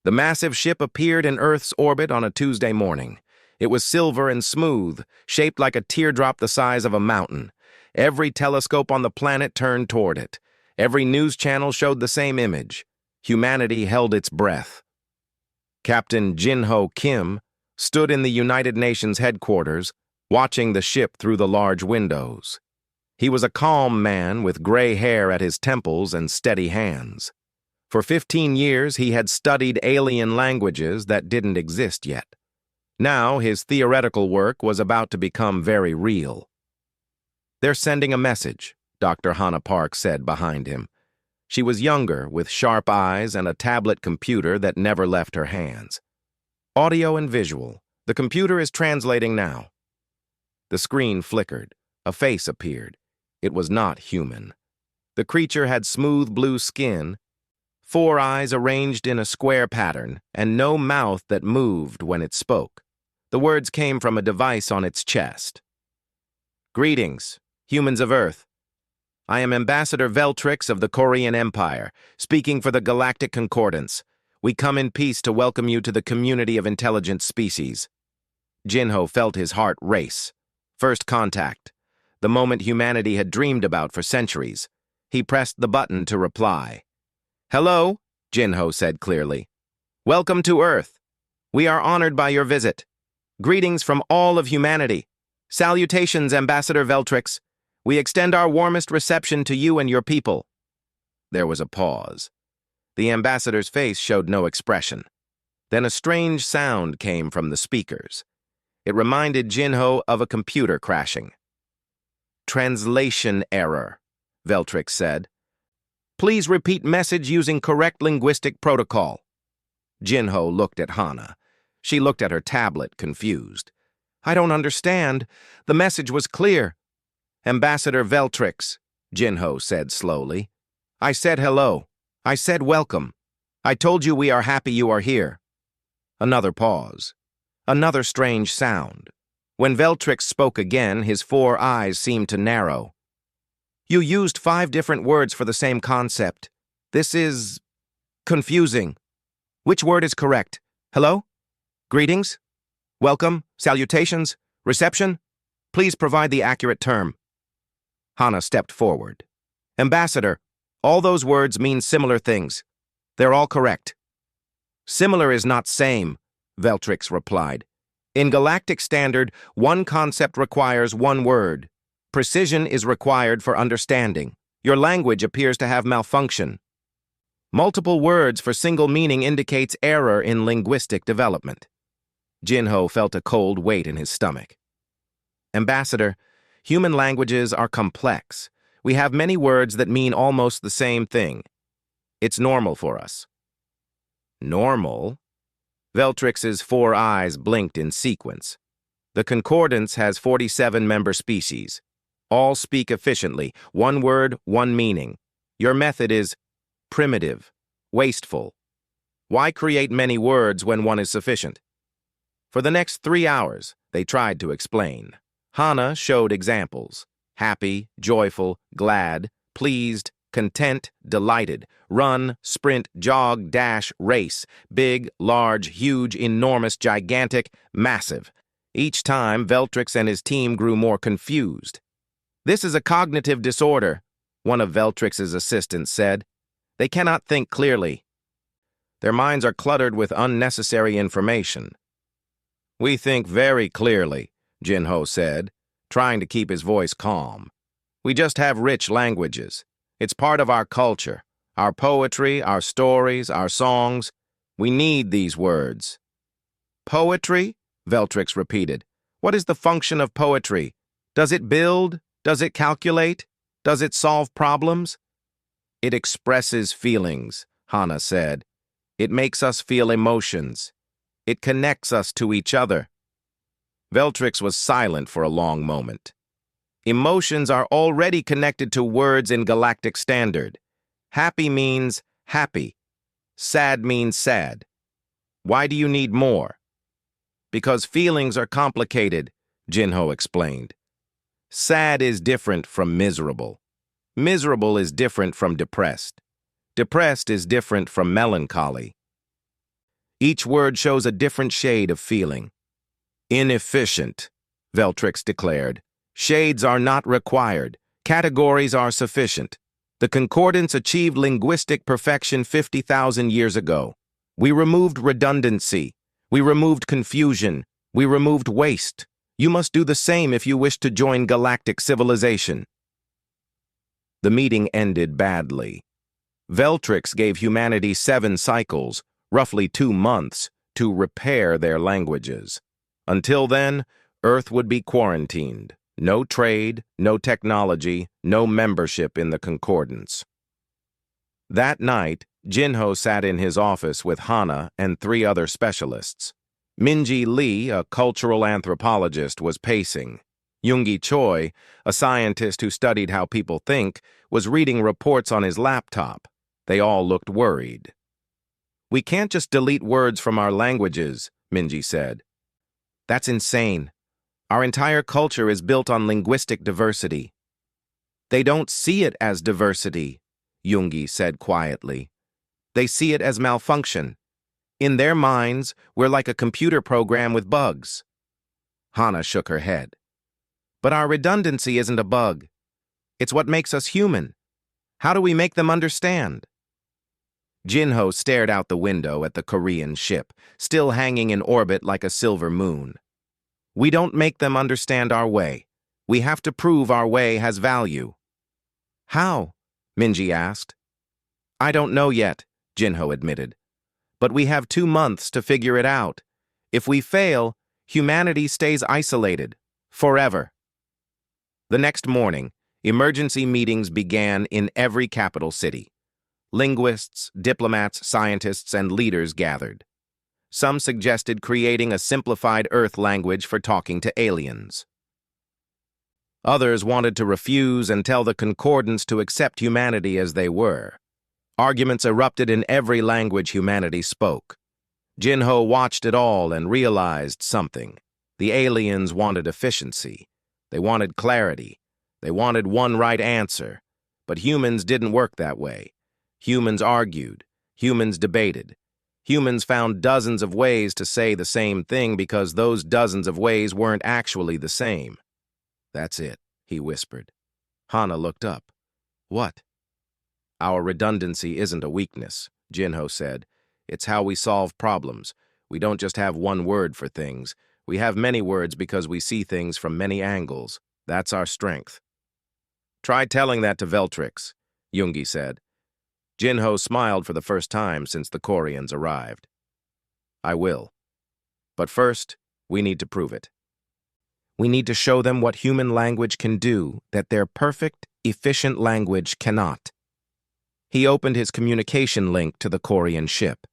The massive ship appeared in Earth's orbit on a Tuesday morning. It was silver and smooth, shaped like a teardrop the size of a mountain. Every telescope on the planet turned toward it. Every news channel showed the same image. Humanity held its breath. Captain Jin-Ho Kim stood in the United Nations headquarters, watching the ship through the large windows. He was a calm man with gray hair at his temples and steady hands. For 15 years, he had studied alien languages that didn't exist yet. Now, his theoretical work was about to become very real. "They're sending a message," Dr. Hannah Park said behind him. She was younger, with sharp eyes and a tablet computer that never left her hands. "Audio and visual. The computer is translating now." The screen flickered. A face appeared. It was not human. The creature had smooth blue skin, 4 eyes arranged in a square pattern, and no mouth that moved when it spoke. The words came from a device on its chest. "Greetings, humans of Earth. I am Ambassador Veltrix of the Korean Empire, speaking for the Galactic Concordance. We come in peace to welcome you to the community of intelligent species." Jin-Ho felt his heart race. First contact, the moment humanity had dreamed about for centuries. He pressed the button to reply. "Hello," Jin-Ho said clearly. "Welcome to Earth. We are honored by your visit. Greetings from all of humanity. Salutations, Ambassador Veltrix. We extend our warmest reception to you and your people." There was a pause. The ambassador's face showed no expression. Then a strange sound came from the speakers. It reminded Jin-Ho of a computer crashing. "Translation error," Veltrix said. "Please repeat message using correct linguistic protocol." Jin-Ho looked at Hannah. She looked at her tablet, confused. "I don't understand. The message was clear." "Ambassador Veltrix," Jin-Ho said slowly. "I said hello. I said welcome. I told you we are happy you are here." Another pause. Another strange sound. When Veltrix spoke again, his 4 eyes seemed to narrow. "You used 5 different words for the same concept. This is confusing. Which word is correct? Hello? Greetings? Welcome? Salutations? Reception? Please provide the accurate term." Hannah stepped forward. "Ambassador, all those words mean similar things. They're all correct." "Similar is not same," Veltrix replied. "In Galactic Standard, one concept requires one word. Precision is required for understanding. Your language appears to have malfunction. Multiple words for single meaning indicates error in linguistic development." Jin-Ho felt a cold weight in his stomach. "Ambassador, human languages are complex. We have many words that mean almost the same thing. It's normal for us." "Normal?" Veltrix's 4 eyes blinked in sequence. "The Concordance has 47 member species. All speak efficiently, one word, one meaning. Your method is primitive, wasteful. Why create many words when one is sufficient?" For the next 3 hours, they tried to explain. Hannah showed examples. Happy, joyful, glad, pleased, content, delighted, run, sprint, jog, dash, race, big, large, huge, enormous, gigantic, massive. Each time, Veltrix and his team grew more confused. "This is a cognitive disorder," one of Veltrix's assistants said. "They cannot think clearly. Their minds are cluttered with unnecessary information." "We think very clearly," Jin-Ho said, trying to keep his voice calm. "We just have rich languages. It's part of our culture, our poetry, our stories, our songs. We need these words." "Poetry?" Veltrix repeated. "What is the function of poetry? Does it build? Does it calculate? Does it solve problems?" "It expresses feelings," Hannah said. "It makes us feel emotions. It connects us to each other." Veltrix was silent for a long moment. "Emotions are already connected to words in Galactic Standard. Happy means happy. Sad means sad. Why do you need more?" "Because feelings are complicated," Jin-Ho explained. "Sad is different from miserable. Miserable is different from depressed. Depressed is different from melancholy." Each word shows a different shade of feeling. Inefficient, Veltrix declared. Shades are not required. Categories are sufficient. The concordance achieved linguistic perfection 50,000 years ago. We removed redundancy. We removed confusion. We removed waste. You must do the same if you wish to join galactic civilization. The meeting ended badly. Veltrix gave humanity 7 cycles, roughly 2 months, to repair their languages. Until then, Earth would be quarantined. No trade, no technology, no membership in the concordance. That night, Jinho sat in his office with Hana and 3 other specialists. Minji Lee, a cultural anthropologist, was pacing. Yoongi Choi, a scientist who studied how people think, was reading reports on his laptop. They all looked worried. "We can't just delete words from our languages," Minji said. "That's insane. Our entire culture is built on linguistic diversity." "They don't see it as diversity," Yoongi said quietly. "They see it as malfunction. In their minds, we're like a computer program with bugs." Hana shook her head. "But our redundancy isn't a bug. It's what makes us human. How do we make them understand?" Jinho stared out the window at the Korean ship, still hanging in orbit like a silver moon. "We don't make them understand our way. We have to prove our way has value." "How?" Minji asked. "I don't know yet," Jinho admitted. "But we have 2 months to figure it out. If we fail, humanity stays isolated. Forever." The next morning, emergency meetings began in every capital city. Linguists, diplomats, scientists, and leaders gathered. Some suggested creating a simplified Earth language for talking to aliens. Others wanted to refuse and tell the concordance to accept humanity as they were. Arguments erupted in every language humanity spoke. Jinho watched it all and realized something. The aliens wanted efficiency. They wanted clarity. They wanted one right answer. But humans didn't work that way. Humans argued. Humans debated. Humans found dozens of ways to say the same thing because those dozens of ways weren't actually the same. "That's it," he whispered. Hana looked up. "What?" "Our redundancy isn't a weakness," Jinho said. "It's how we solve problems. We don't just have one word for things. We have many words because we see things from many angles. That's our strength." "Try telling that to Veltrix," Yoongi said. Jinho smiled for the first time since the Koreans arrived. "I will. But first, we need to prove it. We need to show them what human language can do that their perfect, efficient language cannot." He opened his communication link to the Korean ship.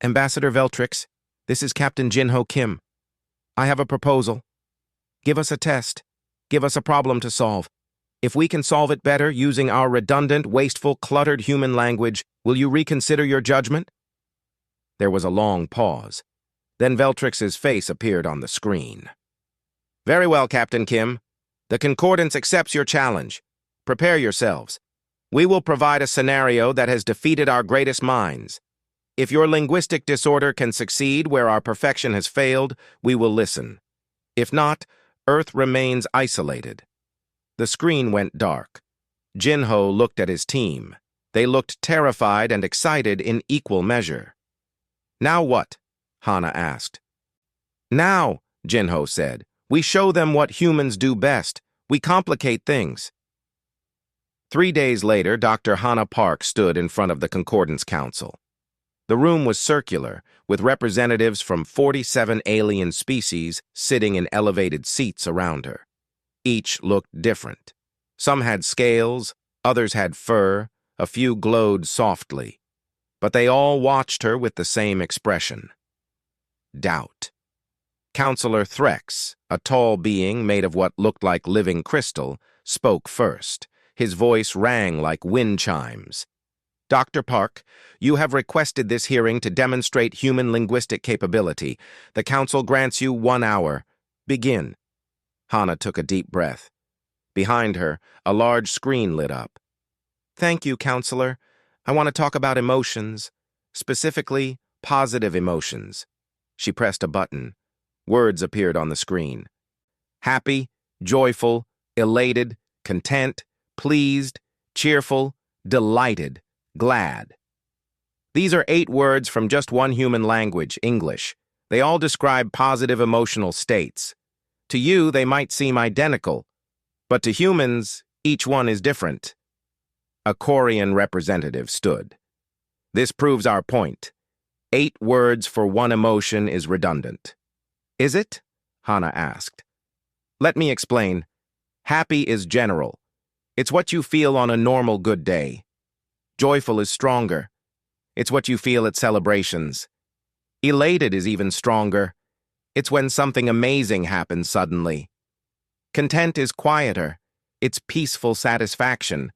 "Ambassador Veltrix, this is Captain Jinho Kim. I have a proposal. Give us a test. Give us a problem to solve. If we can solve it better using our redundant, wasteful, cluttered human language, will you reconsider your judgment?" There was a long pause. Then Veltrix's face appeared on the screen. "Very well, Captain Kim. The concordance accepts your challenge. Prepare yourselves. We will provide a scenario that has defeated our greatest minds. If your linguistic disorder can succeed where our perfection has failed, we will listen. If not, Earth remains isolated." The screen went dark. Jinho looked at his team. They looked terrified and excited in equal measure. "Now what?" Hana asked. "Now," Jinho said, "we show them what humans do best. We complicate things." 3 days later, Dr. Hana Park stood in front of the Concordance Council. The room was circular, with representatives from 47 alien species sitting in elevated seats around her. Each looked different. Some had scales, others had fur, a few glowed softly. But they all watched her with the same expression. Doubt. Counselor Threx, a tall being made of what looked like living crystal, spoke first. His voice rang like wind chimes. "Dr. Park, you have requested this hearing to demonstrate human linguistic capability. The Council grants you 1 hour. Begin." Hana took a deep breath. Behind her, a large screen lit up. "Thank you, Counselor. I want to talk about emotions, specifically Positive emotions. She pressed a button. Words appeared on the screen. Happy, joyful, elated, content, pleased, cheerful, delighted, glad. These are 8 words from just one human language, English. They all describe positive emotional states. To you, they might seem identical, but to humans, each one is different. A Korean representative stood. This proves our point. 8 words for one emotion is redundant. Is it? Hana asked. Let me explain. Happy is general. It's what you feel on a normal good day. Joyful is stronger. It's what you feel at celebrations. Elated is even stronger. It's when something amazing happens suddenly. Content is quieter. It's peaceful satisfaction.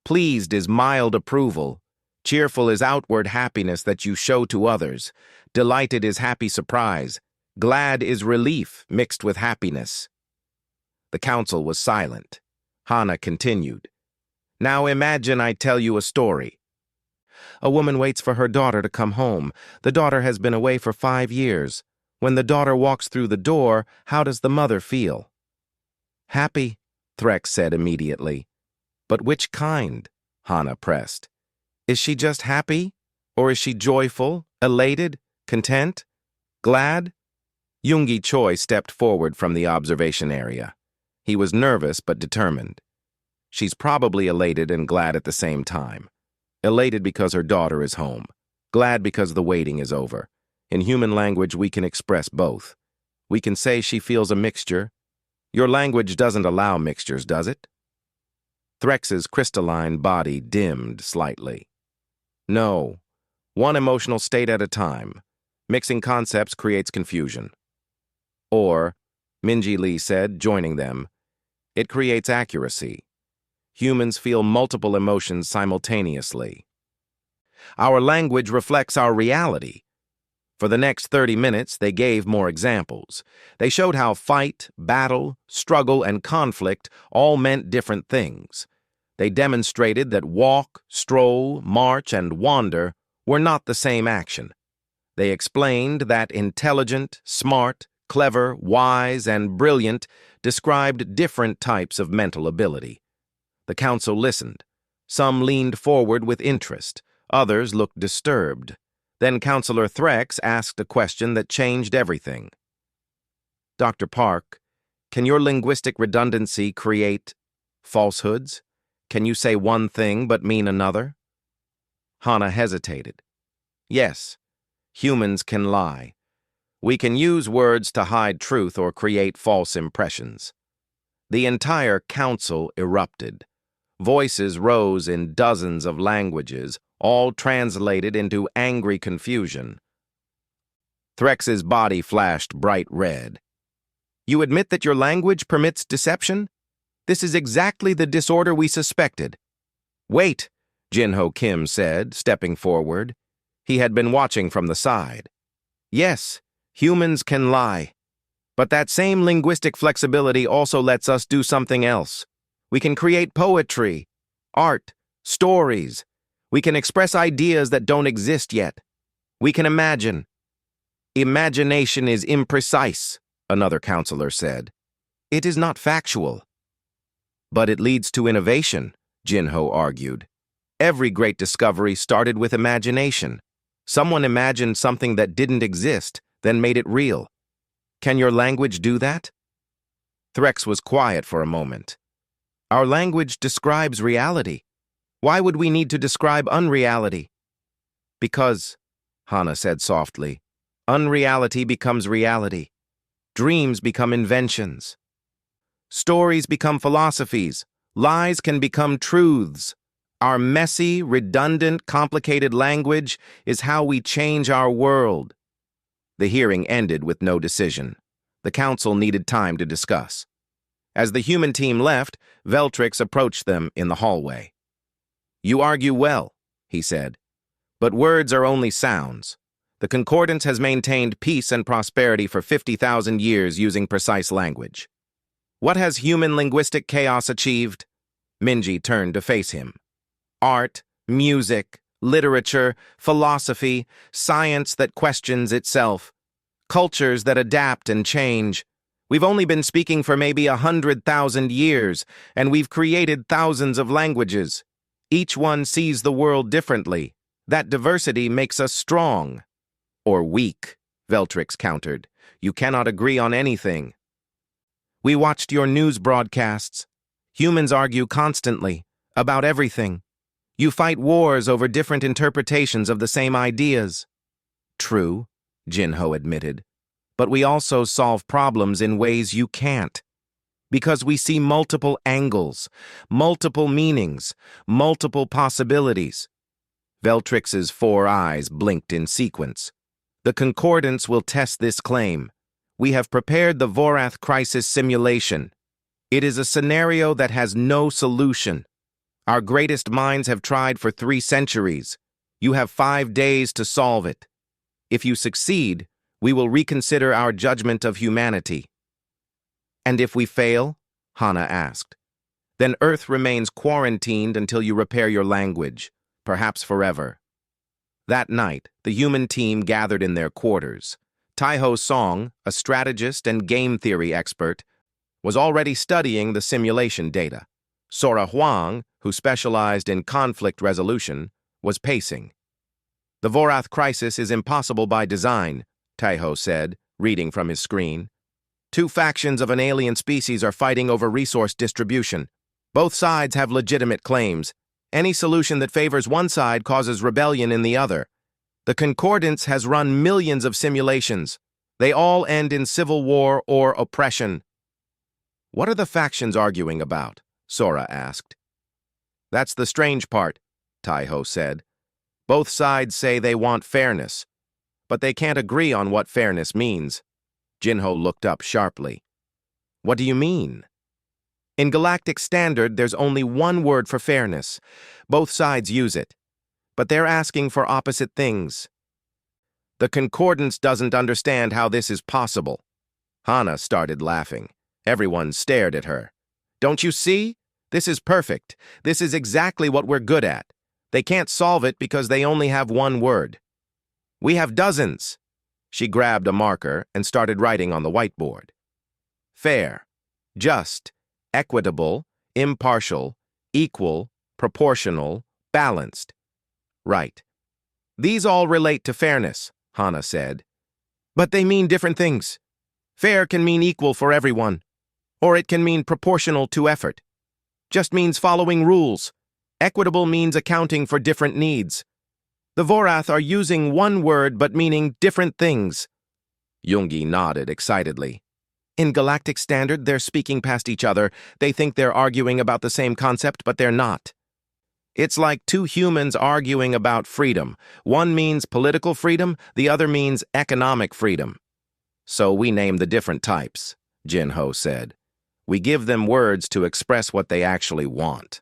Pleased is mild approval. Cheerful is outward happiness that you show to others. Delighted is happy surprise. Glad is relief mixed with happiness. The council was silent. Hana continued. Now imagine I tell you a story. A woman waits for her daughter to come home. The daughter has been away for 5 years. When the daughter walks through the door, how does the mother feel? Happy, Threx said immediately. But which kind? Hana pressed. Is she just happy? Or is she joyful, elated, content, glad? Yoongi Choi stepped forward from the observation area. He was nervous but determined. She's probably elated and glad at the same time. Elated because her daughter is home. Glad because the waiting is over. In human language, we can express both. We can say she feels a mixture. Your language doesn't allow mixtures, does it? Threx's crystalline body dimmed slightly. No. One emotional state at a time. Mixing concepts creates confusion. Or, Minji Lee said, joining them, it creates accuracy. Humans feel multiple emotions simultaneously. Our language reflects our reality. For the next 30 minutes, they gave more examples. They showed how fight, battle, struggle, and conflict all meant different things. They demonstrated that walk, stroll, march, and wander were not the same action. They explained that intelligent, smart, clever, wise, and brilliant described different types of mental ability. The council listened. Some leaned forward with interest. Others looked disturbed. Then Counselor Threx asked a question that changed everything. Dr. Park, can your linguistic redundancy create falsehoods? Can you say one thing but mean another? Hana hesitated. Yes, humans can lie. We can use words to hide truth or create false impressions. The entire council erupted. Voices rose in dozens of languages, all translated into angry confusion. Threx's body flashed bright red. You admit that your language permits deception? This is exactly the disorder we suspected. Wait, Jinho Kim said, stepping forward. He had been watching from the side. Yes, humans can lie. But that same linguistic flexibility also lets us do something else. We can create poetry, art, stories. We can express ideas that don't exist yet. We can imagine. Imagination is imprecise, another counselor said. It is not factual. But it leads to innovation, Jinho argued. Every great discovery started with imagination. Someone imagined something that didn't exist, then made it real. Can your language do that? Threx was quiet for a moment. Our language describes reality. Why would we need to describe unreality? Because, Hana said softly, unreality becomes reality. Dreams become inventions. Stories become philosophies. Lies can become truths. Our messy, redundant, complicated language is how we change our world. The hearing ended with no decision. The council needed time to discuss. As the human team left, Veltrix approached them in the hallway. You argue well, he said, but words are only sounds. The Concordance has maintained peace and prosperity for 50,000 years using precise language. What has human linguistic chaos achieved? Minji turned to face him. Art, music, literature, philosophy, science that questions itself, cultures that adapt and change. We've only been speaking for maybe 100,000 years, and we've created thousands of languages. Each one sees the world differently. That diversity makes us strong. Or weak, Veltrix countered. You cannot agree on anything. We watched your news broadcasts. Humans argue constantly, about everything. You fight wars over different interpretations of the same ideas. True, Jinho admitted. But we also solve problems in ways you can't. Because we see multiple angles, multiple meanings, multiple possibilities. Veltrix's 4 eyes blinked in sequence. The Concordance will test this claim. We have prepared the Vorath crisis simulation. It is a scenario that has no solution. Our greatest minds have tried for 3 centuries. You have 5 days to solve it. If you succeed, we will reconsider our judgment of humanity. And if we fail? Hana asked. Then Earth remains quarantined until you repair your language, perhaps forever. That night, the human team gathered in their quarters. Taiho Song, a strategist and game theory expert, was already studying the simulation data. Sora Huang, who specialized in conflict resolution, was pacing. The Vorath crisis is impossible by design, Taiho said, reading from his screen. 2 factions of an alien species are fighting over resource distribution. Both sides have legitimate claims. Any solution that favors one side causes rebellion in the other. The Concordance has run millions of simulations. They all end in civil war or oppression. What are the factions arguing about? Sora asked. That's the strange part, Taiho said. Both sides say they want fairness, but they can't agree on what fairness means. Jinho looked up sharply. What do you mean? In Galactic Standard, there's only one word for fairness. Both sides use it, but they're asking for opposite things. The Concordance doesn't understand how this is possible. Hana started laughing. Everyone stared at her. Don't you see? This is perfect. This is exactly what we're good at. They can't solve it because they only have one word. We have dozens. She grabbed a marker and started writing on the whiteboard. Fair, just, equitable, impartial, equal, proportional, balanced. Right. These all relate to fairness, Hana said. But they mean different things. Fair can mean equal for everyone, or it can mean proportional to effort. Just means following rules. Equitable means accounting for different needs. The Vorath are using one word but meaning different things. Yoongi nodded excitedly. In Galactic Standard, they're speaking past each other. They think they're arguing about the same concept, but they're not. It's like 2 humans arguing about freedom. One means political freedom, the other means economic freedom. So we name the different types, Jinho said. We give them words to express what they actually want.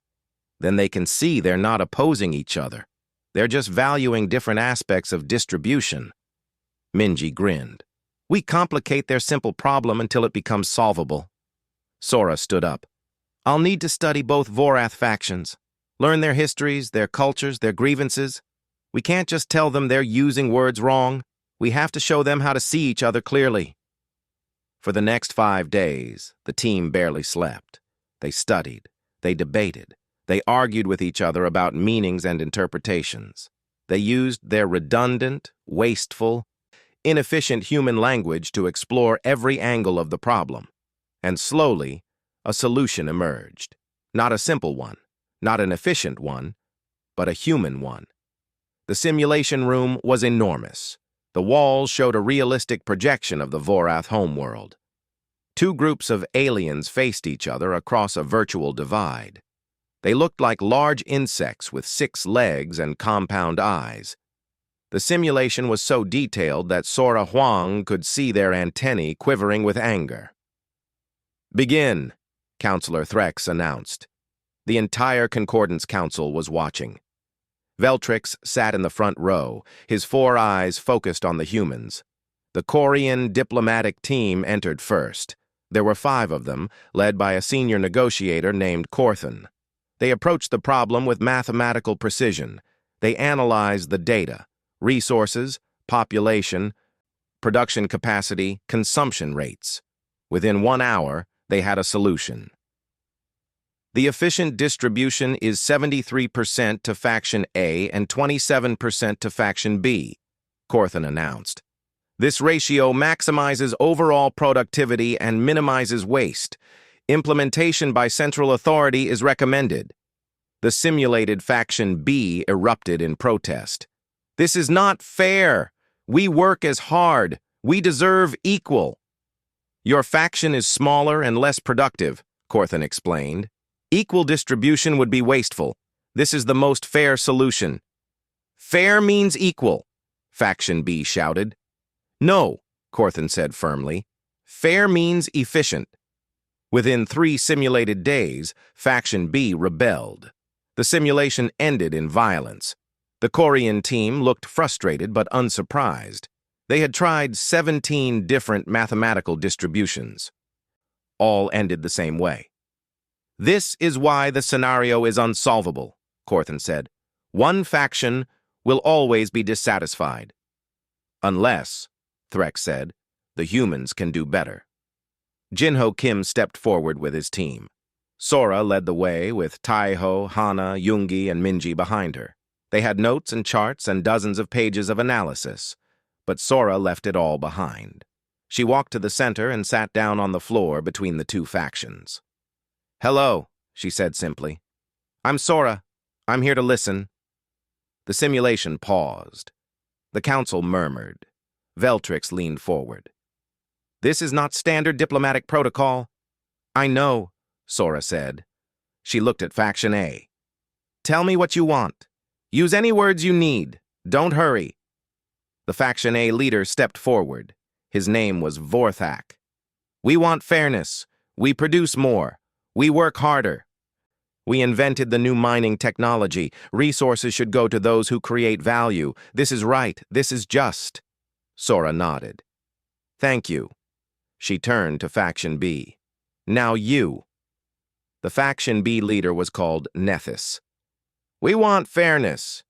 Then they can see they're not opposing each other. They're just valuing different aspects of distribution. Minji grinned. We complicate their simple problem until it becomes solvable. Sora stood up. I'll need to study both Vorath factions. Learn their histories, their cultures, their grievances. We can't just tell them they're using words wrong. We have to show them how to see each other clearly. For the next 5 days, the team barely slept. They studied. They debated. They argued with each other about meanings and interpretations. They used their redundant, wasteful, inefficient human language to explore every angle of the problem. And slowly, a solution emerged. Not a simple one, not an efficient one, but a human one. The simulation room was enormous. The walls showed a realistic projection of the Vorath homeworld. 2 groups of aliens faced each other across a virtual divide. They looked like large insects with 6 legs and compound eyes. The simulation was so detailed that Sora Huang could see their antennae quivering with anger. Begin, Counselor Threx announced. The entire Concordance Council was watching. Veltrix sat in the front row, his 4 eyes focused on the humans. The Korean diplomatic team entered first. There were 5 of them, led by a senior negotiator named Korthan. They approached the problem with mathematical precision. They analyzed the data, resources, population, production capacity, consumption rates. Within 1 hour, they had a solution. The efficient distribution is 73% to Faction A and 27% to Faction B, Corthan announced. This ratio maximizes overall productivity and minimizes waste. Implementation by central authority is recommended. The simulated Faction B erupted in protest. This is not fair. We work as hard. We deserve equal. Your faction is smaller and less productive, Corthan explained. Equal distribution would be wasteful. This is the most fair solution. Fair means equal, Faction B shouted. No, Corthan said firmly. Fair means efficient. Within 3 simulated days, Faction B rebelled. The simulation ended in violence. The Korean team looked frustrated but unsurprised. They had tried 17 different mathematical distributions. All ended the same way. This is why the scenario is unsolvable, Corthan said. One faction will always be dissatisfied. Unless, Threx said, the humans can do better. Jinho Kim stepped forward with his team. Sora led the way with Taiho, Hana, Yoongi, and Minji behind her. They had notes and charts and dozens of pages of analysis, but Sora left it all behind. She walked to the center and sat down on the floor between the 2 factions. Hello, she said simply. I'm Sora. I'm here to listen. The simulation paused. The council murmured. Veltrix leaned forward. This is not standard diplomatic protocol. I know, Sora said. She looked at Faction A. Tell me what you want. Use any words you need. Don't hurry. The Faction A leader stepped forward. His name was Vorthak. We want fairness. We produce more. We work harder. We invented the new mining technology. Resources should go to those who create value. This is right. This is just. Sora nodded. Thank you. She turned to Faction B. Now you. The Faction B leader was called Nethys. We want fairness.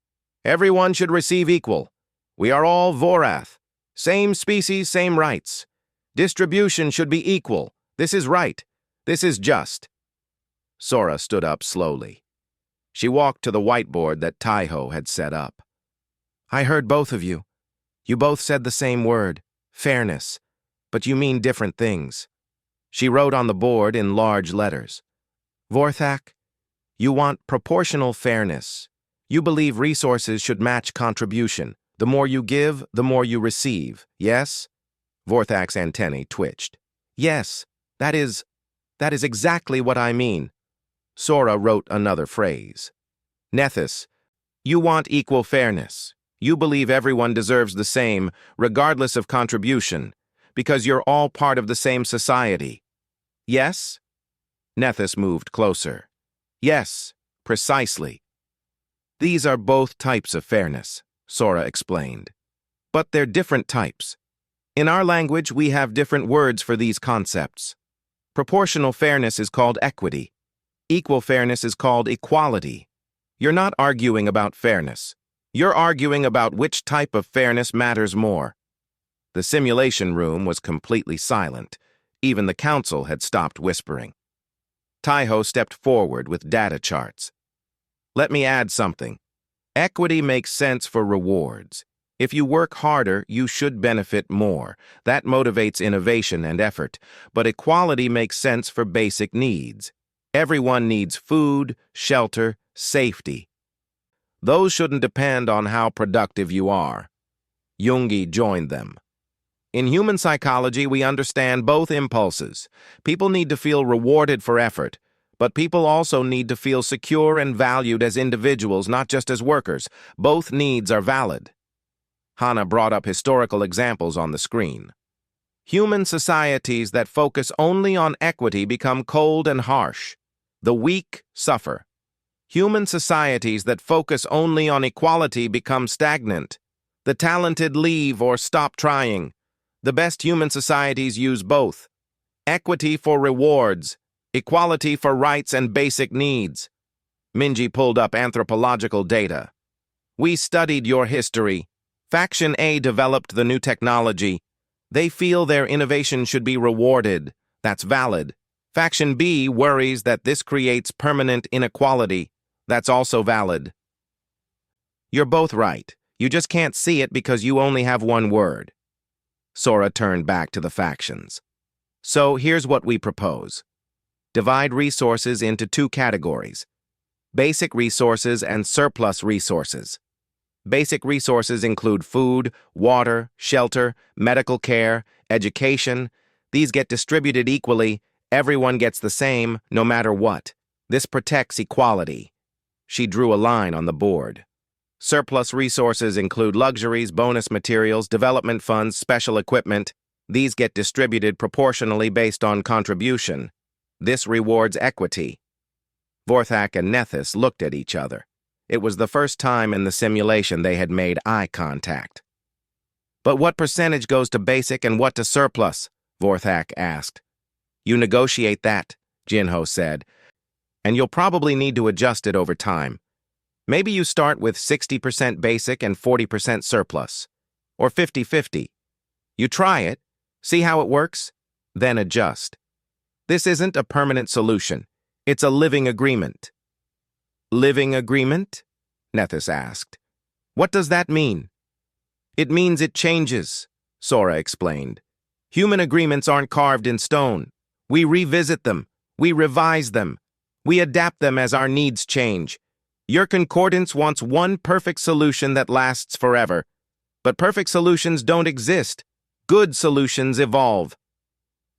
Everyone should receive equal. We are all Vorath. Same species, same rights. Distribution should be equal. This is right. This is just. Sora stood up slowly. She walked to the whiteboard that Taiho had set up. I heard both of you. You both said the same word, fairness, but you mean different things. She wrote on the board in large letters. Vorthak, you want proportional fairness. You believe resources should match contribution. The more you give, the more you receive, yes? Vorthak's antennae twitched. Yes, that is exactly what I mean. Sora wrote another phrase. Nethys, you want equal fairness. You believe everyone deserves the same, regardless of contribution, because you're all part of the same society. Yes? Nethys moved closer. Yes, precisely. These are both types of fairness, Sora explained. But they're different types. In our language, we have different words for these concepts. Proportional fairness is called equity. Equal fairness is called equality. You're not arguing about fairness. You're arguing about which type of fairness matters more. The simulation room was completely silent. Even the council had stopped whispering. Taiho stepped forward with data charts. Let me add something. Equity makes sense for rewards. If you work harder, you should benefit more. That motivates innovation and effort. But equality makes sense for basic needs. Everyone needs food, shelter, safety. Those shouldn't depend on how productive you are. Yoongi joined them. In human psychology, we understand both impulses. People need to feel rewarded for effort, but people also need to feel secure and valued as individuals, not just as workers. Both needs are valid. Hana brought up historical examples on the screen. Human societies that focus only on equity become cold and harsh. The weak suffer. Human societies that focus only on equality become stagnant. The talented leave or stop trying. The best human societies use both. Equity for rewards, equality for rights and basic needs. Minji pulled up anthropological data. We studied your history. Faction A developed the new technology. They feel their innovation should be rewarded. That's valid. Faction B worries that this creates permanent inequality. That's also valid. You're both right. You just can't see it because you only have one word. Sora turned back to the factions. So here's what we propose. Divide resources into two categories: basic resources and surplus resources. Basic resources include food, water, shelter, medical care, education. These get distributed equally. Everyone gets the same, no matter what. This protects equality. She drew a line on the board. Surplus resources include luxuries, bonus materials, development funds, special equipment. These get distributed proportionally based on contribution. This rewards equity. Vorthak and Nethys looked at each other. It was the first time in the simulation they had made eye contact. But what percentage goes to basic and what to surplus? Vorthak asked. You negotiate that, Jinho said, and you'll probably need to adjust it over time. Maybe you start with 60% basic and 40% surplus, or 50-50. You try it, see how it works, then adjust. This isn't a permanent solution. It's a living agreement. Living agreement? Nethys asked. What does that mean? It means it changes, Sora explained. Human agreements aren't carved in stone. We revisit them. We revise them. We adapt them as our needs change. Your concordance wants one perfect solution that lasts forever. But perfect solutions don't exist. Good solutions evolve.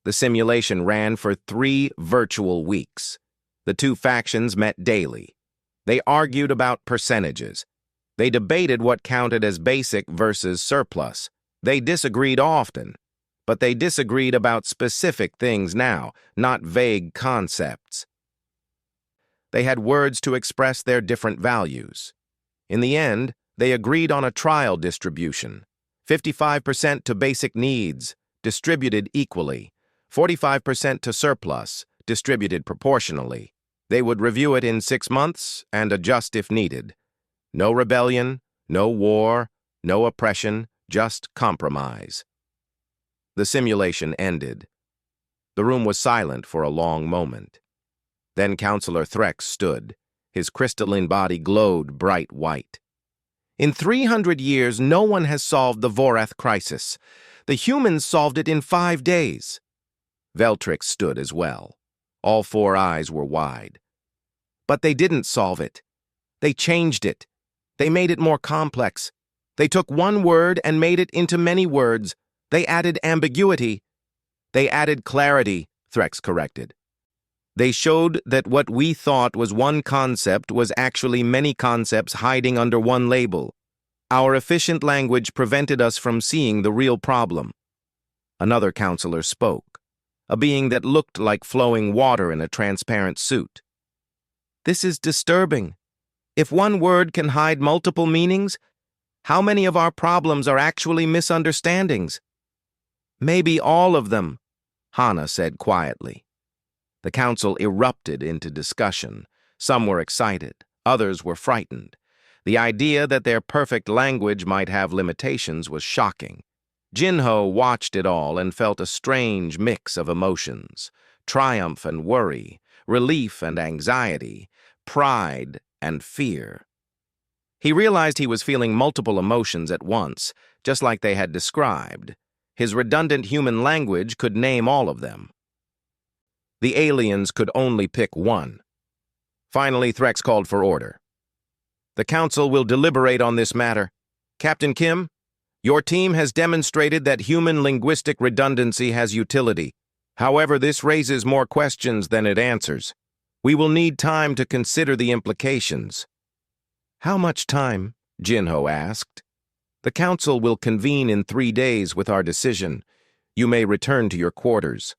The simulation ran for 3 virtual weeks. The two factions met daily. They argued about percentages. They debated what counted as basic versus surplus. They disagreed often, but they disagreed about specific things now, not vague concepts. They had words to express their different values. In the end, they agreed on a trial distribution. 55% to basic needs, distributed equally. 45% to surplus, distributed proportionally. They would review it in 6 months and adjust if needed. No rebellion, no war, no oppression, just compromise. The simulation ended. The room was silent for a long moment. Then Counselor Threx stood. His crystalline body glowed bright white. In 300 years, no one has solved the Vorath crisis. The humans solved it in 5 days. Veltrix stood as well. All 4 eyes were wide. But they didn't solve it. They changed it. They made it more complex. They took one word and made it into many words. They added ambiguity. They added clarity, Threx corrected. They showed that what we thought was one concept was actually many concepts hiding under one label. Our efficient language prevented us from seeing the real problem. Another counselor spoke, a being that looked like flowing water in a transparent suit. This is disturbing. If one word can hide multiple meanings, how many of our problems are actually misunderstandings? Maybe all of them, Hana said quietly. The council erupted into discussion. Some were excited, others were frightened. The idea that their perfect language might have limitations was shocking. Jinho watched it all and felt a strange mix of emotions: triumph and worry, relief and anxiety, pride and fear. He realized he was feeling multiple emotions at once, just like they had described. His redundant human language could name all of them. The aliens could only pick one. Finally, Threx called for order. The council will deliberate on this matter. Captain Kim, your team has demonstrated that human linguistic redundancy has utility. However, this raises more questions than it answers. We will need time to consider the implications. How much time? Jinho asked. The council will convene in 3 days with our decision. You may return to your quarters.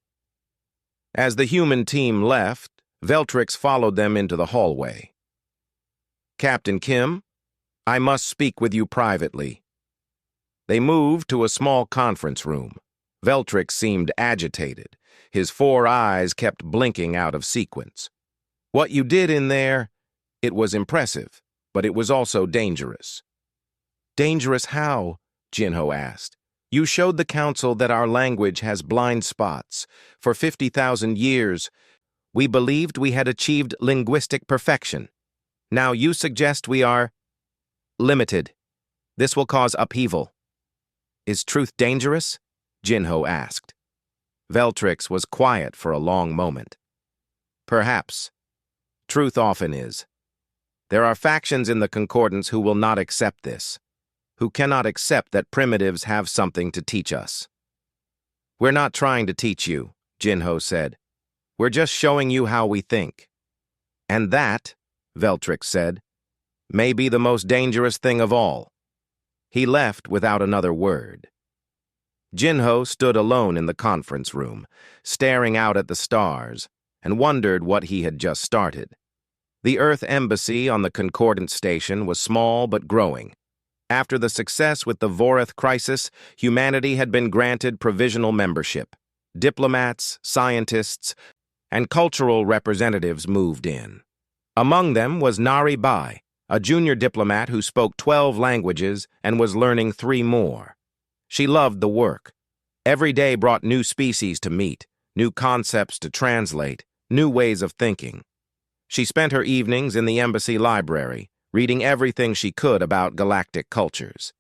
As the human team left, Veltrix followed them into the hallway. Captain Kim, I must speak with you privately. They moved to a small conference room. Veltrix seemed agitated. His 4 eyes kept blinking out of sequence. What you did in there, it was impressive, but it was also dangerous. Dangerous how? Jinho asked. You showed the council that our language has blind spots. For 50,000 years, we believed we had achieved linguistic perfection. Now you suggest we are limited. This will cause upheaval. Is truth dangerous? Jinho asked. Veltrix was quiet for a long moment. Perhaps. Truth often is. There are factions in the Concordance who will not accept this, who cannot accept that primitives have something to teach us. We're not trying to teach you, Jinho said. We're just showing you how we think. And that, Veltrix said, may be the most dangerous thing of all. He left without another word. Jinho stood alone in the conference room, staring out at the stars, and wondered what he had just started. The Earth Embassy on the Concordance Station was small but growing. After the success with the Vorith crisis, humanity had been granted provisional membership. Diplomats, scientists, and cultural representatives moved in. Among them was Nari Bai, a junior diplomat who spoke 12 languages and was learning 3 more. She loved the work. Every day brought new species to meet, new concepts to translate, new ways of thinking. She spent her evenings in the embassy library, reading everything she could about galactic cultures.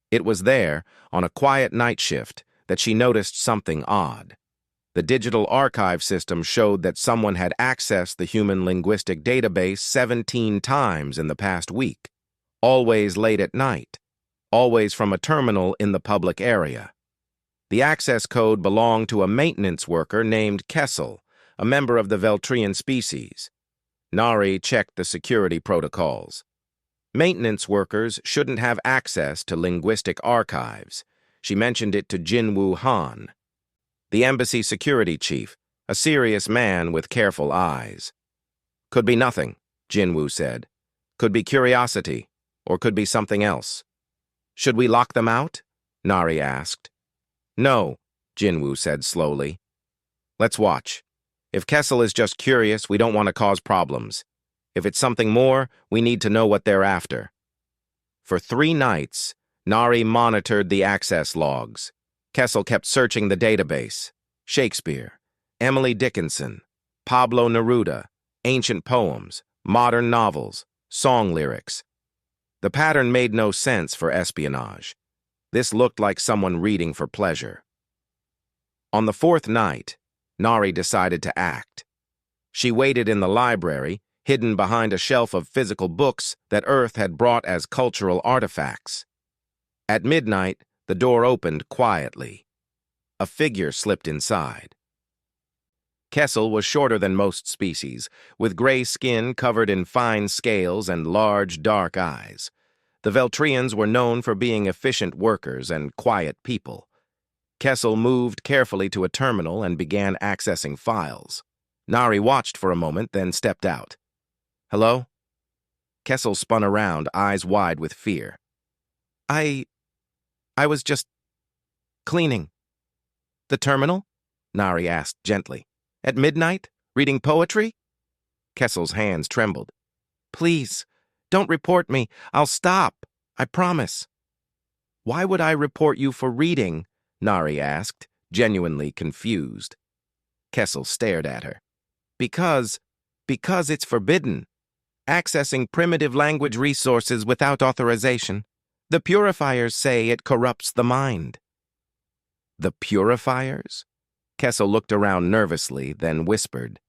It was there, on a quiet night shift, that she noticed something odd. The digital archive system showed that someone had accessed the human linguistic database 17 times in the past week, always late at night, always from a terminal in the public area. The access code belonged to a maintenance worker named Kessel, a member of the Veltrian species. Nari checked the security protocols. Maintenance workers shouldn't have access to linguistic archives. She mentioned it to Jinwoo Han, the embassy security chief, a serious man with careful eyes. Could be nothing, Jinwoo said. Could be curiosity, or could be something else. Should we lock them out? Nari asked. No, Jinwoo said slowly. Let's watch. If Kessel is just curious, we don't want to cause problems. If it's something more, we need to know what they're after. For 3 nights, Nari monitored the access logs. Kessel kept searching the database. Shakespeare, Emily Dickinson, Pablo Neruda, ancient poems, modern novels, song lyrics. The pattern made no sense for espionage. This looked like someone reading for pleasure. On the 4th night, Nari decided to act. She waited in the library, hidden behind a shelf of physical books that Earth had brought as cultural artifacts. At midnight, the door opened quietly. A figure slipped inside. Kessel was shorter than most species, with gray skin covered in fine scales and large, dark eyes. The Veltrians were known for being efficient workers and quiet people. Kessel moved carefully to a terminal and began accessing files. Nari watched for a moment, then stepped out. Hello? Kessel spun around, eyes wide with fear. I was just cleaning. The terminal? Nari asked gently. At midnight? Reading poetry? Kessel's hands trembled. Please, don't report me. I'll stop. I promise. Why would I report you for reading? Nari asked, genuinely confused. Kessel stared at her. Because it's forbidden. Accessing primitive language resources without authorization. The purifiers say it corrupts the mind. The purifiers? Kessel looked around nervously, then whispered.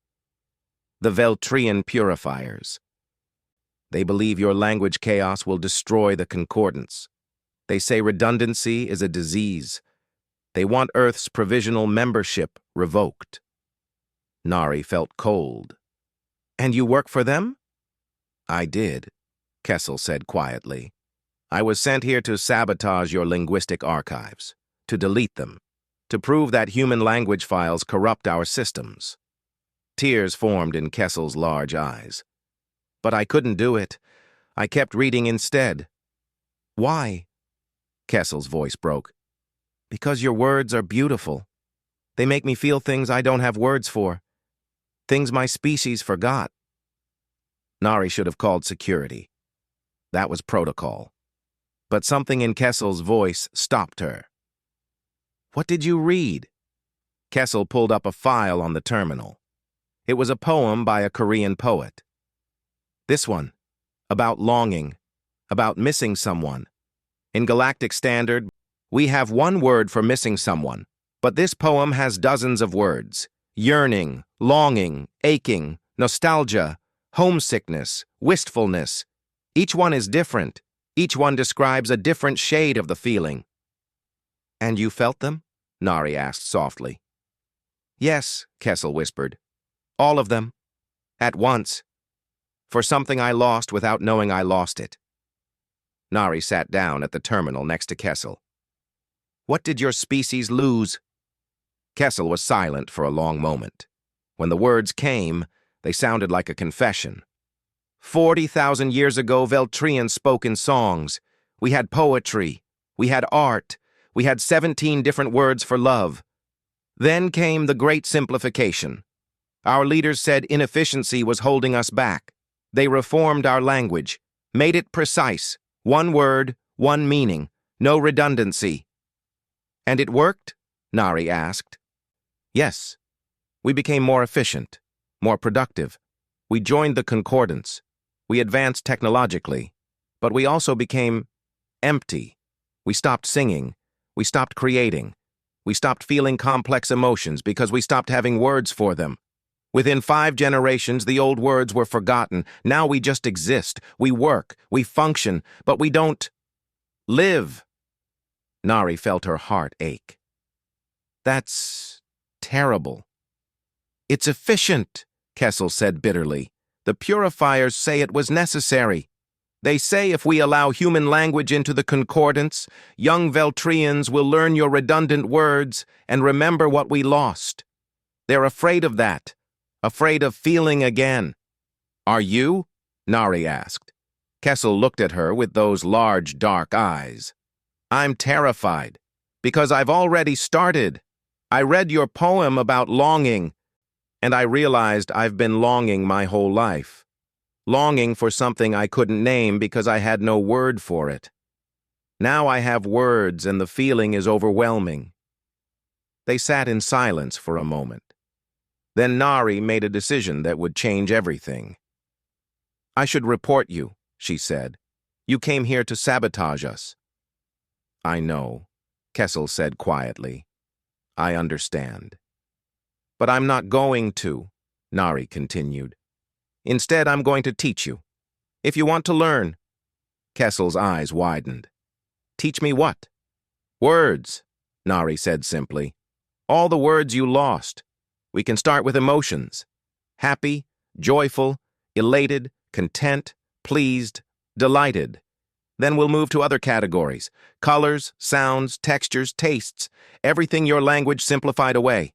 The Veltrian purifiers. They believe your language chaos will destroy the Concordance. They say redundancy is a disease. They want Earth's provisional membership revoked. Nari felt cold. And you work for them? I did, Kessel said quietly. I was sent here to sabotage your linguistic archives, to delete them, to prove that human language files corrupt our systems. Tears formed in Kessel's large eyes. But I couldn't do it. I kept reading instead. Why? Kessel's voice broke. Because your words are beautiful. They make me feel things I don't have words for. Things my species forgot. Nari should have called security. That was protocol. but something in Kessel's voice stopped her. "What did you read?" Kessel pulled up a file on the terminal. It was a poem by a Korean poet. "This one, about longing, about missing someone. In Galactic Standard, we have one word for missing someone, but this poem has dozens of words. Yearning, longing, aching, nostalgia, homesickness, wistfulness. Each one is different. Each one describes a different shade of the feeling." "And you felt them?" Nari asked softly. "Yes," Kessel whispered. "All of them. At once. For something I lost without knowing I lost it." Nari sat down at the terminal next to Kessel. "What did your species lose?" Kessel was silent for a long moment. When the words came, they sounded like a confession. 40,000 years ago, Veltrians spoke in songs. We had poetry. We had art. We had 17 different words for love. Then came the great simplification. Our leaders said inefficiency was holding us back. They reformed our language, made it precise, one word, one meaning, no redundancy. "And it worked?" Nari asked. "Yes. We became more efficient, more productive. We joined the concordance. We advanced technologically. But we also became empty. We stopped singing. We stopped creating. We stopped feeling complex emotions because we stopped having words for them. Within 5 generations, the old words were forgotten. Now we just exist. We work. We function. But we don't live." Nari felt her heart ache. "That's terrible." "It's efficient," Kessel said bitterly. "The purifiers say it was necessary. They say if we allow human language into the concordance, young Veltrians will learn your redundant words and remember what we lost. They're afraid of that, afraid of feeling again." "Are you?" Nari asked. Kessel looked at her with those large, dark eyes. "I'm terrified, because I've already started. I read your poem about longing, and I realized I've been longing my whole life. Longing for something I couldn't name because I had no word for it. Now I have words and the feeling is overwhelming." They sat in silence for a moment. Then Nari made a decision that would change everything. "I should report you," she said. "You came here to sabotage us." "I know," Kessel said quietly. "I understand." "But I'm not going to," Nari continued. "Instead, I'm going to teach you. If you want to learn." Kessel's eyes widened. "Teach me what?" "Words," Nari said simply. "All the words you lost. We can start with emotions. Happy, joyful, elated, content, pleased, delighted. Then we'll move to other categories. Colors, sounds, textures, tastes. Everything your language simplified away."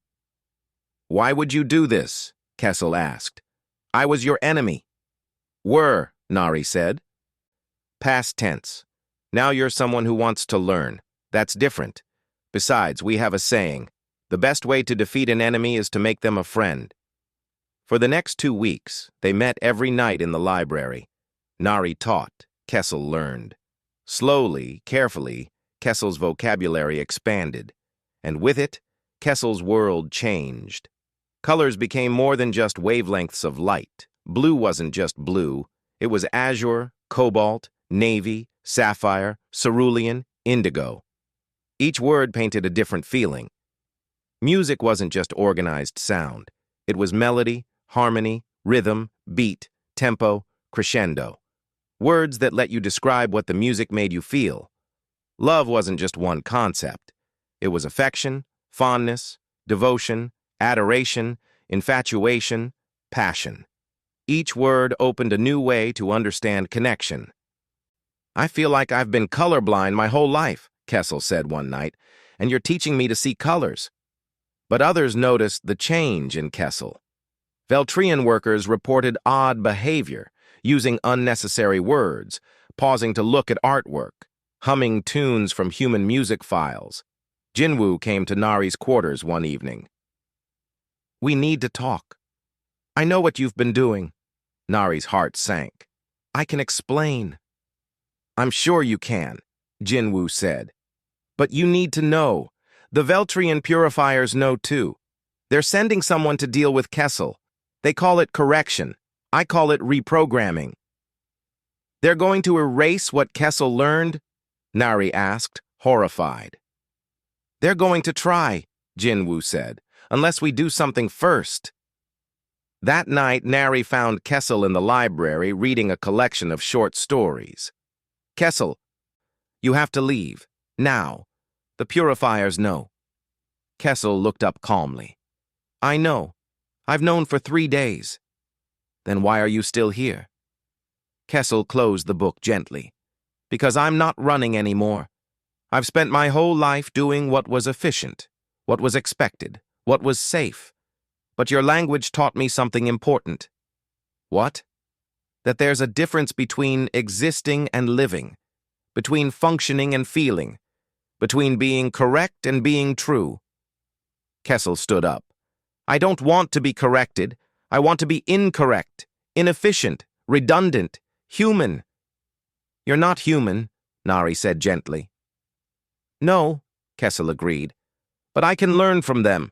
"Why would you do this?" Kessel asked. "I was your enemy." "Were," Nari said. "Past tense. Now you're someone who wants to learn. That's different. Besides, we have a saying. The best way to defeat an enemy is to make them a friend." For the next 2 weeks, they met every night in the library. Nari taught, Kessel learned. Slowly, carefully, Kessel's vocabulary expanded. And with it, Kessel's world changed. Colors became more than just wavelengths of light. Blue wasn't just blue. It was azure, cobalt, navy, sapphire, cerulean, indigo. Each word painted a different feeling. Music wasn't just organized sound. It was melody, harmony, rhythm, beat, tempo, crescendo. Words that let you describe what the music made you feel. Love wasn't just one concept. It was affection, fondness, devotion, adoration, infatuation, passion. Each word opened a new way to understand connection. "I feel like I've been colorblind my whole life," Kessel said one night, "and you're teaching me to see colors." But others noticed the change in Kessel. Veltrian workers reported odd behavior, using unnecessary words, pausing to look at artwork, humming tunes from human music files. Jinwoo came to Nari's quarters one evening. "We need to talk. I know what you've been doing." Nari's heart sank. "I can explain." "I'm sure you can." Jinwoo said. But you need to know. The Veltrian purifiers know too. They're sending someone to deal with Kessel. They call it correction. I call it reprogramming. They're going to erase what Kessel learned? Nari asked, horrified. They're going to try, Jinwoo said, unless we do something first. That night, Nari found Kessel in the library reading a collection of short stories. Kessel, you have to leave. Now. The purifiers know. Kessel looked up calmly. I know. I've known for 3 days. Then why are you still here? Kessel closed the book gently. Because I'm not running anymore. I've spent my whole life doing what was efficient, what was expected, what was safe. But your language taught me something important. What? That there's a difference between existing and living, between functioning and feeling, between being correct and being true. Kessel stood up. I don't want to be corrected. I want to be incorrect, inefficient, redundant, human. You're not human, Nari said gently. No, Kessel agreed, but I can learn from them.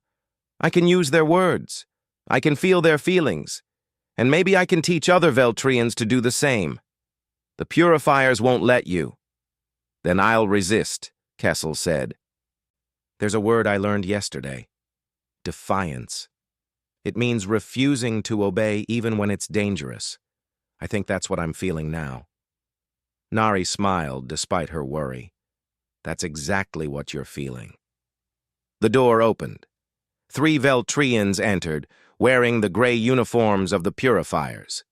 I can use their words. I can feel their feelings. And maybe I can teach other Veltrians to do the same. The purifiers won't let you. Then I'll resist, Kessel said. There's a word I learned yesterday. Defiance. It means refusing to obey even when it's dangerous. I think that's what I'm feeling now. Nari smiled despite her worry. That's exactly what you're feeling. The door opened. 3 Veltrians entered, wearing the gray uniforms of the purifiers.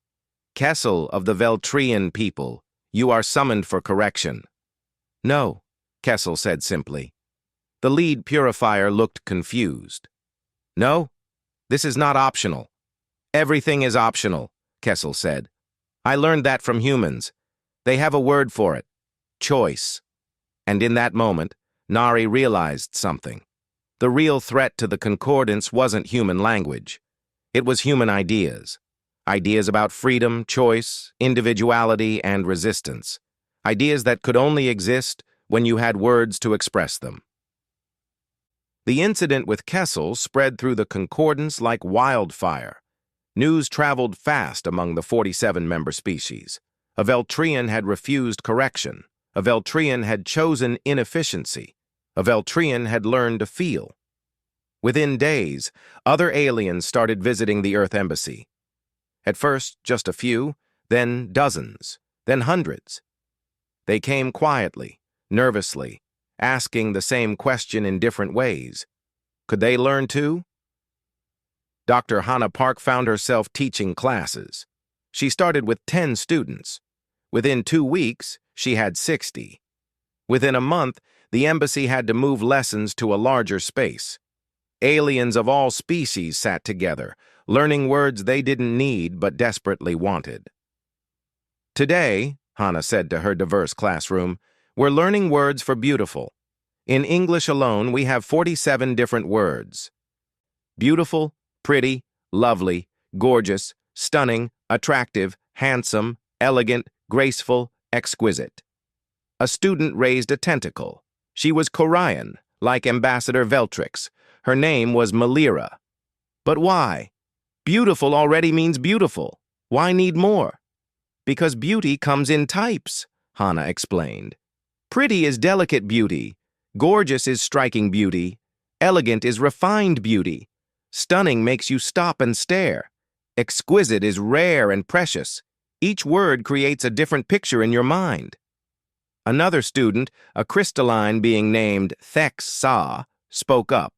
Kessel of the Veltrian people, you are summoned for correction. No, Kessel said simply. The lead purifier looked confused. No, this is not optional. Everything is optional, Kessel said. I learned that from humans. They have a word for it. Choice. And in that moment, Nari realized something. The real threat to the concordance wasn't human language. It was human ideas. Ideas about freedom, choice, individuality, and resistance. Ideas that could only exist when you had words to express them. The incident with Kessel spread through the concordance like wildfire. News traveled fast among the 47-member species. A Veltrian had refused correction. A Veltrian had chosen inefficiency. A Veltrian had learned to feel. Within days, other aliens started visiting the Earth Embassy. At first, just a few, then dozens, then hundreds. They came quietly, nervously, asking the same question in different ways. Could they learn too? Dr. Hannah Park found herself teaching classes. She started with 10 students. Within 2 weeks, she had 60. Within a month, the embassy had to move lessons to a larger space. Aliens of all species sat together, learning words they didn't need but desperately wanted. Today, Hannah said to her diverse classroom, we're learning words for beautiful. In English alone, we have 47 different words. Beautiful, pretty, lovely, gorgeous, stunning, attractive, handsome, elegant, graceful, exquisite. A student raised a tentacle. She was Korean, like Ambassador Veltrix. Her name was Malira. But why? Beautiful already means beautiful. Why need more? Because beauty comes in types, Hannah explained. Pretty is delicate beauty. Gorgeous is striking beauty. Elegant is refined beauty. Stunning makes you stop and stare. Exquisite is rare and precious. Each word creates a different picture in your mind. Another student, a crystalline being named Thex Sa, spoke up.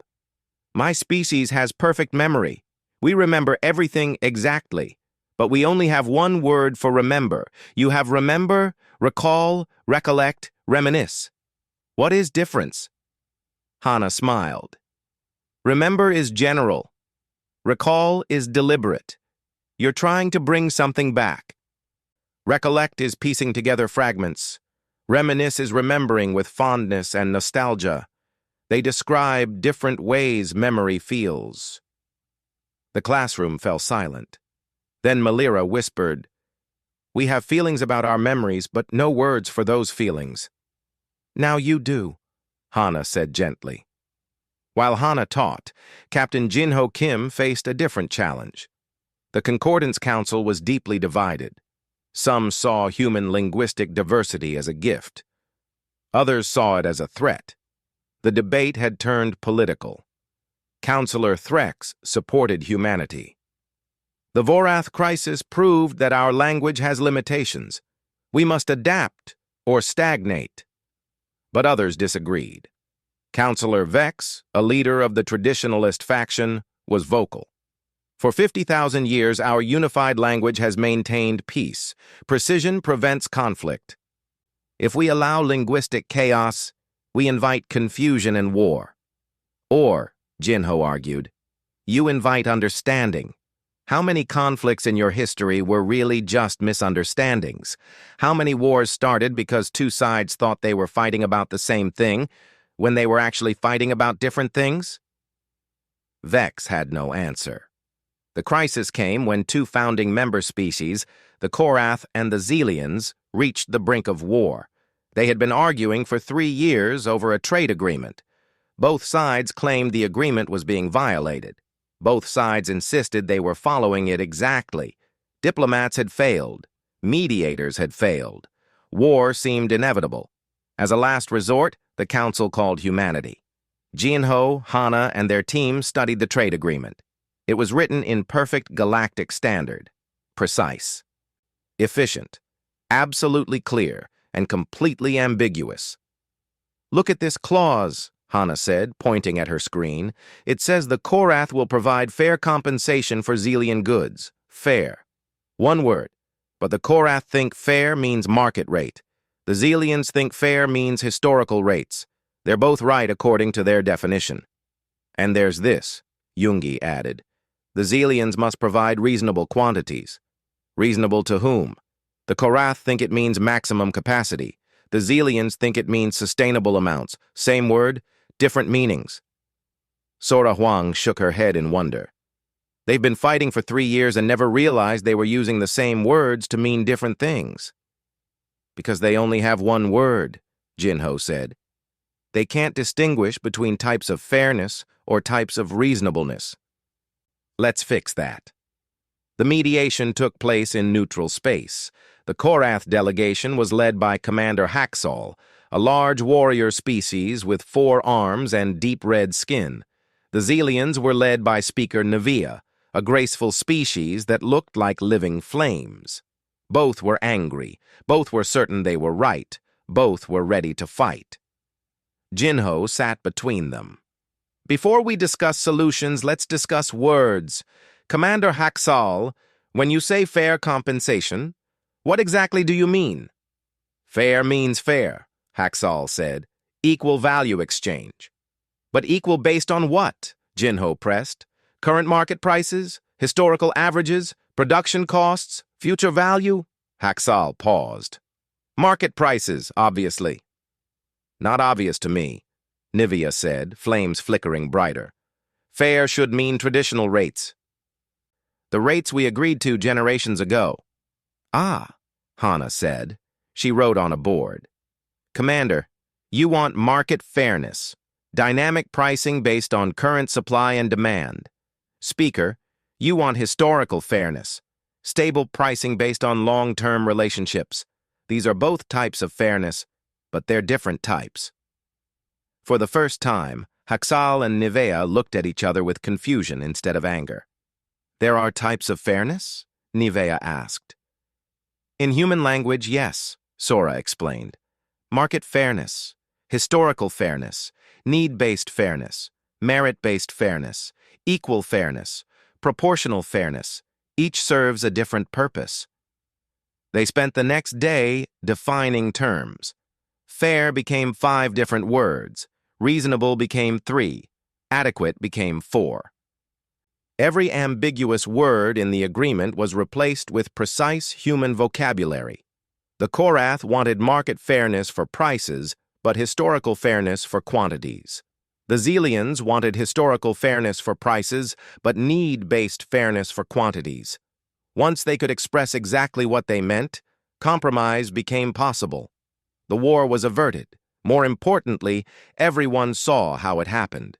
My species has perfect memory. We remember everything exactly. But we only have one word for remember. You have remember, recall, recollect, reminisce. What is difference? Hannah smiled. Remember is general. Recall is deliberate. You're trying to bring something back. Recollect is piecing together fragments. Reminisce is remembering with fondness and nostalgia. They describe different ways memory feels. The classroom fell silent. Then Malira whispered, We have feelings about our memories, but no words for those feelings. Now you do, Hana said gently. While Hana taught, Captain Jinho Kim faced a different challenge. The Concordance Council was deeply divided. Some saw human linguistic diversity as a gift. Others saw it as a threat. The debate had turned political. Councillor Threx supported humanity. The Vorath crisis proved that our language has limitations. We must adapt or stagnate. But others disagreed. Councillor Vex, a leader of the traditionalist faction, was vocal. For 50,000 years, our unified language has maintained peace. Precision prevents conflict. If we allow linguistic chaos, we invite confusion and war. Or, Jinho argued, you invite understanding. How many conflicts in your history were really just misunderstandings? How many wars started because two sides thought they were fighting about the same thing, when they were actually fighting about different things? Vex had no answer. The crisis came when two founding member species, the Korath and the Xelians, reached the brink of war. They had been arguing for 3 years over a trade agreement. Both sides claimed the agreement was being violated. Both sides insisted they were following it exactly. Diplomats had failed. Mediators had failed. War seemed inevitable. As a last resort, the council called humanity. Jinho, Hana, and their team studied the trade agreement. It was written in perfect galactic standard. Precise. Efficient. Absolutely clear, and completely ambiguous. Look at this clause, Hana said, pointing at her screen. It says the Korath will provide fair compensation for Xelian goods. Fair. One word. But the Korath think fair means market rate. The Xelians think fair means historical rates. They're both right according to their definition. And there's this, Jungi added. The Xelians must provide reasonable quantities. Reasonable to whom? The Korath think it means maximum capacity. The Xelians think it means sustainable amounts. Same word, different meanings. Sora Huang shook her head in wonder. They've been fighting for 3 years and never realized they were using the same words to mean different things. Because they only have one word, Jinho said. They can't distinguish between types of fairness or types of reasonableness. Let's fix that. The mediation took place in neutral space. The Korath delegation was led by Commander Haxal, a large warrior species with 4 arms and deep red skin. The Xelians were led by Speaker Nevia, a graceful species that looked like living flames. Both were angry. Both were certain they were right. Both were ready to fight. Jinho sat between them. Before we discuss solutions, let's discuss words. Commander Haxal, when you say fair compensation, what exactly do you mean? Fair means fair, Haxal said. Equal value exchange. But equal based on what? Jinho pressed. Current market prices? Historical averages? Production costs? Future value? Haxal paused. Market prices, obviously. Not obvious to me, Nivea said, flames flickering brighter. Fair should mean traditional rates. The rates we agreed to generations ago. Ah, Hana said. She wrote on a board. Commander, you want market fairness. Dynamic pricing based on current supply and demand. Speaker, you want historical fairness. Stable pricing based on long-term relationships. These are both types of fairness, but they're different types. For the first time, Haxal and Nivea looked at each other with confusion instead of anger. There are types of fairness? Nivea asked. In human language, yes, Sora explained. Market fairness, historical fairness, need-based fairness, merit-based fairness, equal fairness, proportional fairness. Each serves a different purpose. They spent the next day defining terms. Fair became 5 different words. Reasonable became 3. Adequate became 4. Every ambiguous word in the agreement was replaced with precise human vocabulary. The Korath wanted market fairness for prices, but historical fairness for quantities. The Xelians wanted historical fairness for prices, but need-based fairness for quantities. Once they could express exactly what they meant, compromise became possible. The war was averted, More importantly, everyone saw how it happened.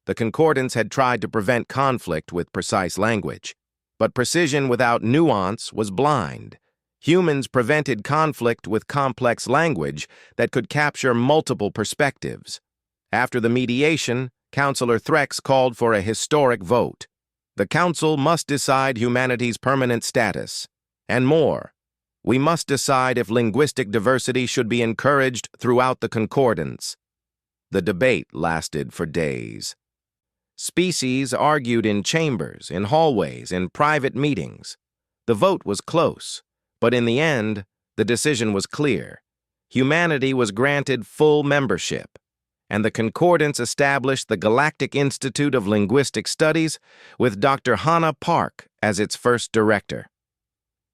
The concordance had tried to prevent conflict with precise language, but precision without nuance was blind. Humans prevented conflict with complex language that could capture multiple perspectives. After the mediation, Councillor Threx called for a historic vote. The Council must decide humanity's permanent status. And more, we must decide if linguistic diversity should be encouraged throughout the concordance. The debate lasted for days. Species argued in chambers, in hallways, in private meetings. The vote was close, but in the end, the decision was clear. Humanity was granted full membership, and the concordance established the Galactic Institute of Linguistic Studies with Dr. Hannah Park as its first director.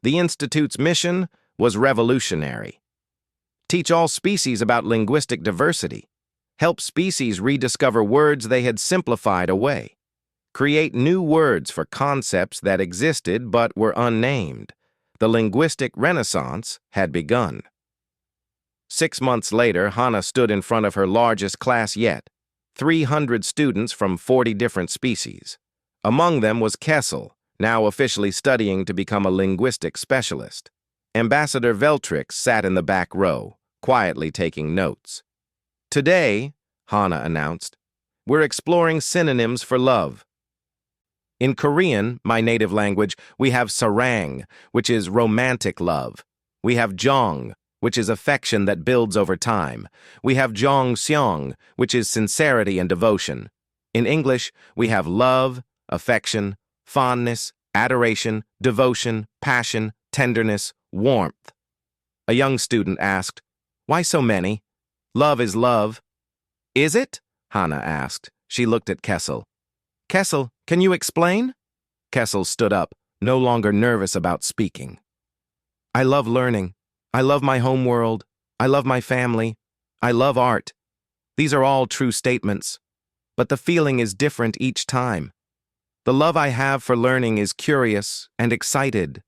The Institute's mission was revolutionary. Teach all species about linguistic diversity. Help species rediscover words they had simplified away. Create new words for concepts that existed but were unnamed. The linguistic renaissance had begun. 6 months later, Hannah stood in front of her largest class yet, 300 students from 40 different species. Among them was Kessel, now officially studying to become a linguistic specialist. Ambassador Veltrix sat in the back row, quietly taking notes. Today, Hannah announced, we're exploring synonyms for love. In Korean, my native language, we have sarang, which is romantic love. We have jong, which is affection that builds over time. We have jongseong, which is sincerity and devotion. In English, we have love, affection, fondness, adoration, devotion, passion, tenderness, warmth. A young student asked, why so many? Love is love. Is it? Hannah asked. She looked at Kessel. Kessel, can you explain? Kessel stood up, no longer nervous about speaking. I love learning. I love my home world. I love my family. I love art. These are all true statements. But the feeling is different each time. The love I have for learning is curious and excited.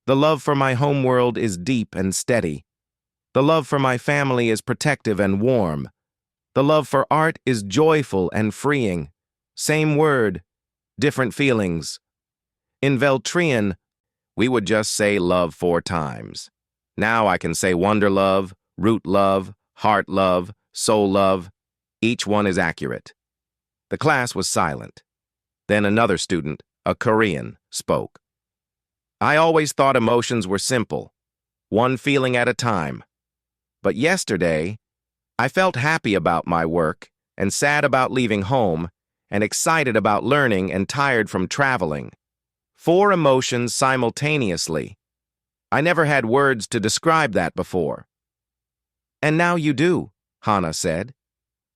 The love for my home world is deep and steady. The love for my family is protective and warm. The love for art is joyful and freeing. Same word, different feelings. In Veltrian, we would just say love 4 times. Now I can say wonder love, root love, heart love, soul love. Each one is accurate. The class was silent. Then another student, a Korean, spoke. I always thought emotions were simple, one feeling at a time. But yesterday, I felt happy about my work and sad about leaving home and excited about learning and tired from traveling. 4 emotions simultaneously. I never had words to describe that before. And now you do, Hannah said.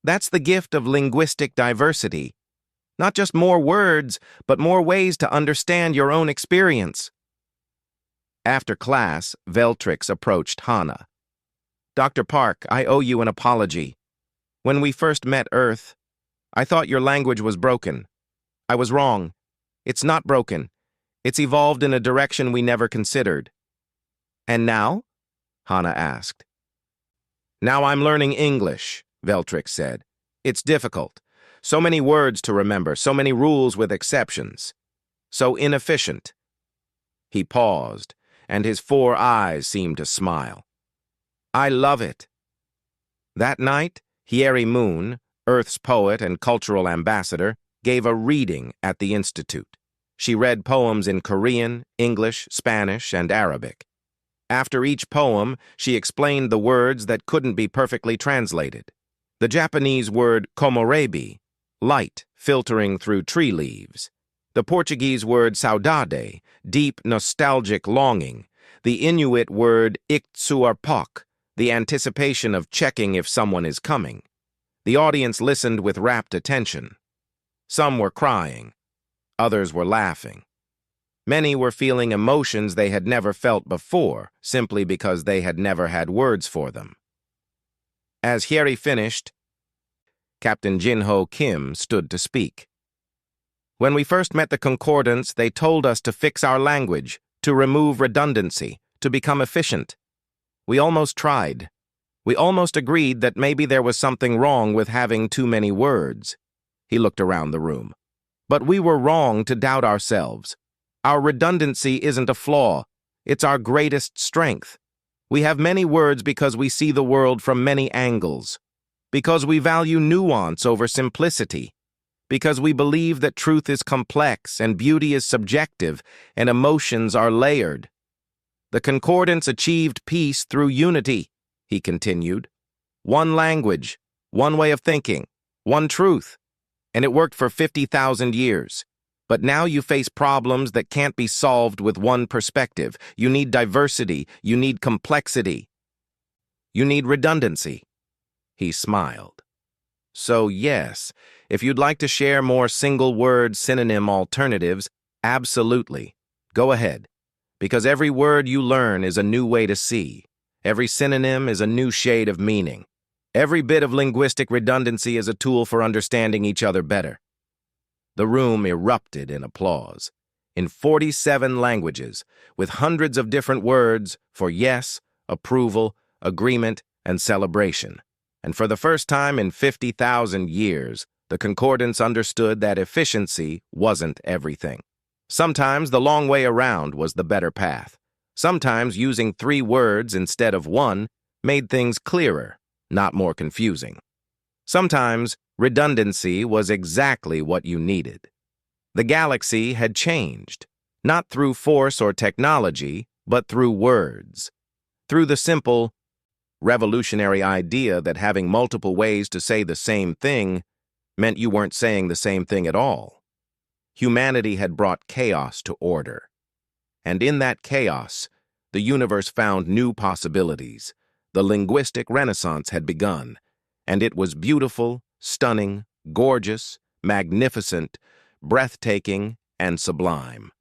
That's the gift of linguistic diversity. Not just more words, but more ways to understand your own experience. After class, Veltrix approached Hannah. Dr. Park, I owe you an apology. When we first met Earth, I thought your language was broken. I was wrong. It's not broken. It's evolved in a direction we never considered. And now? Hannah asked. Now I'm learning English, Veltrix said. It's difficult. So many words to remember, so many rules with exceptions. So inefficient. He paused, and his 4 eyes seemed to smile. I love it. That night, Hyeri Moon, Earth's poet and cultural ambassador, gave a reading at the Institute. She read poems in Korean, English, Spanish, and Arabic. After each poem, she explained the words that couldn't be perfectly translated. The Japanese word komorebi, light filtering through tree leaves. The Portuguese word saudade, deep nostalgic longing. The Inuit word iktsuarpok, the anticipation of checking if someone is coming. The audience listened with rapt attention. Some were crying. Others were laughing. Many were feeling emotions they had never felt before, simply because they had never had words for them. As Hyeri finished, Captain Jin-Ho Kim stood to speak. When we first met the Concordance, they told us to fix our language, to remove redundancy, to become efficient. We almost tried. We almost agreed that maybe there was something wrong with having too many words. He looked around the room. But we were wrong to doubt ourselves. Our redundancy isn't a flaw. It's our greatest strength. We have many words because we see the world from many angles, because we value nuance over simplicity, because we believe that truth is complex and beauty is subjective and emotions are layered. The concordance achieved peace through unity, he continued. One language, one way of thinking, one truth. And it worked for 50,000 years. But now you face problems that can't be solved with one perspective. You need diversity. You need complexity. You need redundancy. He smiled. So yes, if you'd like to share more single-word synonym alternatives, absolutely. Go ahead. Because every word you learn is a new way to see. Every synonym is a new shade of meaning. Every bit of linguistic redundancy is a tool for understanding each other better. The room erupted in applause. In 47 languages, with hundreds of different words for yes, approval, agreement, and celebration. And for the first time in 50,000 years, the concordance understood that efficiency wasn't everything. Sometimes the long way around was the better path. Sometimes using 3 words instead of 1 made things clearer, not more confusing. Sometimes redundancy was exactly what you needed. The galaxy had changed, not through force or technology, but through words. Through the simple, revolutionary idea that having multiple ways to say the same thing meant you weren't saying the same thing at all. Humanity had brought chaos to order. And in that chaos, the universe found new possibilities. The linguistic renaissance had begun, and it was beautiful, stunning, gorgeous, magnificent, breathtaking, and sublime.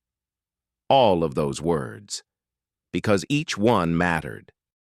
All of those words, because each one mattered.